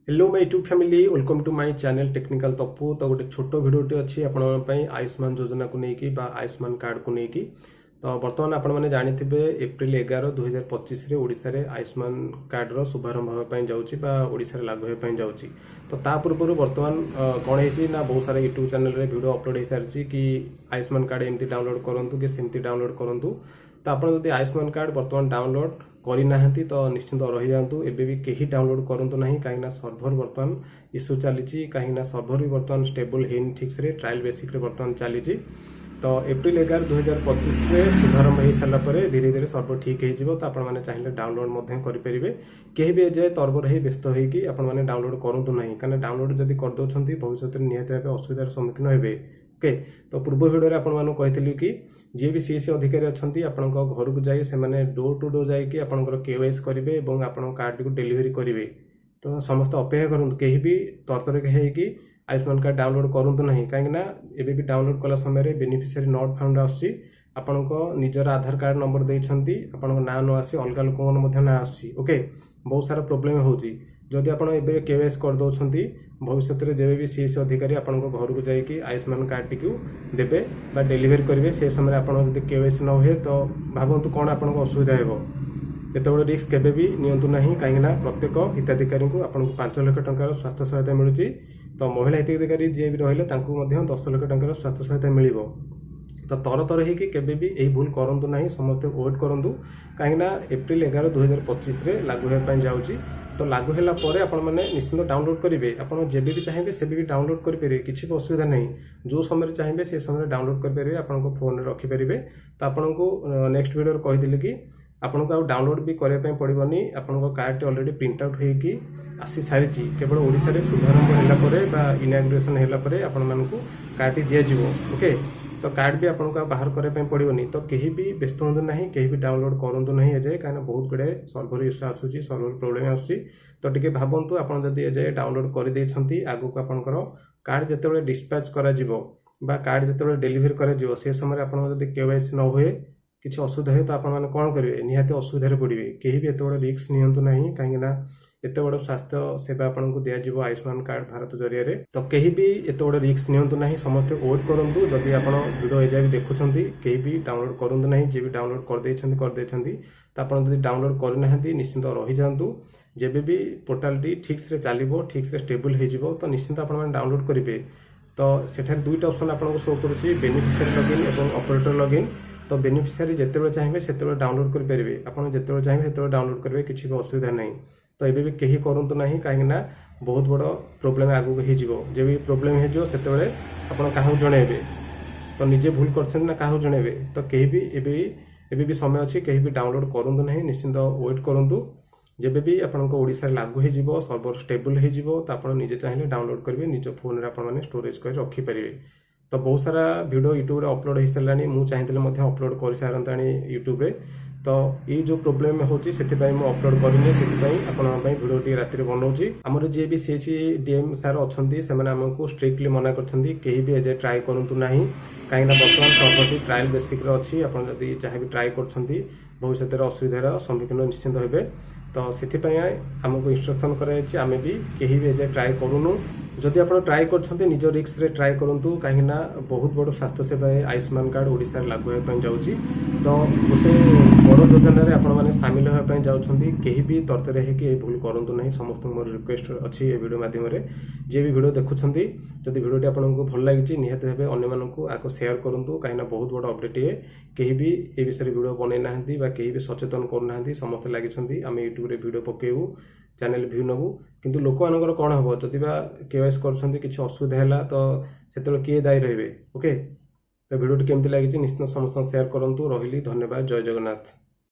Hello my YouTube family welcome to my channel technical Tappu. तो गोटे छोट भिडियोटे अच्छी आपण आयुष्मान योजना को लेकिन आयुष्मान कार्ड को लेकिन तो बर्तमान आपण मैंने जानी एप्रिल 11 2025 ओडिशा रे आयुष्मान कार्ड रो शुभारंभ होगापी जाऊँगी ओडिशा रे लागू होगापी जाऊँगी। तो ता पूर्व बर्तमान कौन है ना बहुत सारा यूट्यूब चैनल रे वीडियो अपलोड हो सारी कि आयुष्मान कार्ड एमती डाउनलोड करूँ कि सेमती डाउनलोड करूँ। तो आप आयुष्मान कार्ड बर्तमान डाउनलोड करना तो निश्चिंत रही जातु। एबे भी कहीं डाउनलोड करूँ ना कहीं सर्भर बर्तमान इश्यू चली कहीं सर्भर भी बर्तमान स्टेबल है ठीक से ट्रायल बेसिक रे बर्तमान चली। तो एप्रिल 11 2025 शुभारंभ हो सारापर धीरे धीरे सर्भर ठीक हो तो आपने चाहिए डाउनलोड करेंगे। कहीं भी जाए तरबर हो व्यस्त होगी आपने डाउनलोड करूँ ना कहीं डाउनलोड जब करदे भविष्य में निहत भाव असुविधार सम्मुखीन हे। ओके तो पूर्व भिडियो आपको कही कि जी भी सीएससी अधिकारी अच्छा आपण घर को जाए से डोर टू डोर जाकि आपंकर केवाईसी करेंगे और आप कार्ड को डेलीवरी करेंगे। तो समस्त अपेक्षा करूँ कहीं भी तरतरिक है आयुष्मान कार्ड डाउनलोड करूँ ना कहीं एबे भी डाउनलोड कला समय बेनिफिशियरी नॉट फाउंड आसूँ आपण निजर आधार कार्ड नंबर देती आपण ना न आसी अलग लोक ना आसूँ। ओके बहुत सारा प्रोब्लेम होची जदि आप केवाईसी करदे भविष्य में जब भी सीएससी अधिकारी आपण घर को जाकि आयुष्मान कार्ड टी देवे डेलीवरी करेंगे से समय आप केवाईसी न हुए तो भावतु कौन आप असुविधा हो। ये रिस्क केवे भी नियंतु ना कहीं प्रत्येक हिताधिकारी को आपको 5 लाख टंकार स्वास्थ्य सहायता मिलूँ। तो महिला हिताधिकारी जी भी रही 10 लाख टंकार स्वास्थ्य सहायता मिल। तो तरतर हो केवे भी यही भूल करूँ ना समस्ते वेट करूँ कहीं एप्रिल 11 2025 लागू होगापी जाऊँगी। तो लागू होला परे आपण मैंने निश्चिंत डाउनलोड करेंगे आपड़ जब भी चाहिए से भी डाउनलोड करेंगे किसी भी असुविधा नहीं जो समय चाहिए से समय डाउनलोड करेंगे आपन फोन में रखिपारे। तो आपन को नेक्स्ट वीडियो कहीदि कि आपन को डाउनलोड भी करने पड़ोनी आपन कार्ड ऑलरेडी प्रिंट आउट होगी आसी सारी केवल ओडिशा रे शुभारंभ होला इनाग्रेसन होला आपण मानकु कार्ड दिज्व। ओके तो कार्ड भी आपको बाहर करने पड़ोनी तो कहीं भी व्यस्त हूँ ना कहीं भी डाउनलोड करूँ ना एजाए कहीं बहुत गुड़े सर्भर इश्यू आसूँ सर्भर प्रोब्लेम आसूँ। तो टी भावतु आपड़ एजाए डाउनलोड करदे आगक आपंकर कार्ड जिते डिस्पैच कर कार्ड जिते डेलीवरी कर समय आप केवाईसी न हुए किसी असुविधा है तो आपने कौन करेंगे निहाती असुविधा पड़े। कहीं भी एत बड़ा रिस्क नियंतु ना कहीं एत बड़ स्वास्थ्य सेवा आपको दिज्व आयुष्मान कार्ड भारत जरिए। तो कहीं भी एत बड़ रिस्क नियंतु ना समस्ते वेट करूँ जदि आप वीडियो एजाए देखुं कहीं भी डाउनलोड करूँ ना जी भी डाउनलोड करदे तो आप डाउनलोड करना निश्चिंत रही जातु। जब भी पोर्टाली ठीक से चलो ठीक से स्टेबल हो तो निश्चिंत आप डाउनलोड करेंगे। तो सेठार दुईटा ऑप्शन आपको शो करुच्ची बेनिफिशियरी लॉगिन और ऑपरेटर लॉगिन। तो बेनिफिशियरी जिते चाहिए से डाउनलोड करेंगे आपड़ जिते चाहिए से डाउनलोड करेंगे किसी भी असुविधा नहीं। तो ये भी कहीं करूँ ना कहीं बहुत बड़ प्रोब्लेम आगू हो जब भी प्रोब्लेम हो क्या जनइबे तो निजे भूल कर क्या जनइबे। तो कहीं भी एबे भी समय अच्छी कहीं भी डाउनलोड करूँ ना निश्चिंत वेट करूँ जब भी आपड़ा लागू हो सर्भर स्टेबल हो तो आप निजे चाहिए डाउनलोड करेंगे निज फोन में आपने स्टोरेज कर रखिपारे। तो बहुत सारा वीडियो यूट्यूब अपलोड हो सारा मुझे चाहिए अपलोड कर सारा यूट्यूब। तो ये जो प्रोब्लेम होची से अपलोड करनी से भिडियो राति बनाऊँगी। आमर जी भी सीएससी डीएम सार अच्छा से आमको स्ट्रिक्टली मना कर कहीं भी एजे ट्राए करूँ ना कहीं बर्तमान सर्भर ट्रायल बेसिक अच्छी आप जहाँ भी ट्राए कर भविष्य में असुविधार सम्मुखीन निश्चिंत हे। तो से आमको इंस्ट्रक्शन कराई आम भी कहीं भी एजे ट्राए करूँ जदि आप ट्राए कर निज रिस्क रे ट्राए करूँ कहीं बहुत बड़ स्वास्थ्य सेवा आयुष्मान कार्ड ओडिशा लागू होगापी जाऊँगी। तो गोटे बड़ योजन आपने सामिल होगापी जाऊँगी कहीं भी तरतरे है भूल करूँ ना समस्त मोर रिक्वेस्ट अच्छी वीडियो माध्यम जी भी वीडियो देखुं जदि वीडियो आपको भल लगी निहत भाव अन्य आगे सेयार करूँ कहीं बहुत बड़ अपडेट है कहीं भी ये विषय वीडियो बनई ना कहीं भी सचेतन करना समस्त लगी आम यूट्यूब वीडियो पकेबू चैनल व्यू नबू किंतु लोक मानकर कौन हम जदि केवाईसी कर किसी असुविधा है तो से किए दायी रहे। ओके तो वीडियो केमती लगी निश्चित समस्त सेयार करूँ रही। धन्यवाद। जय जगन्नाथ।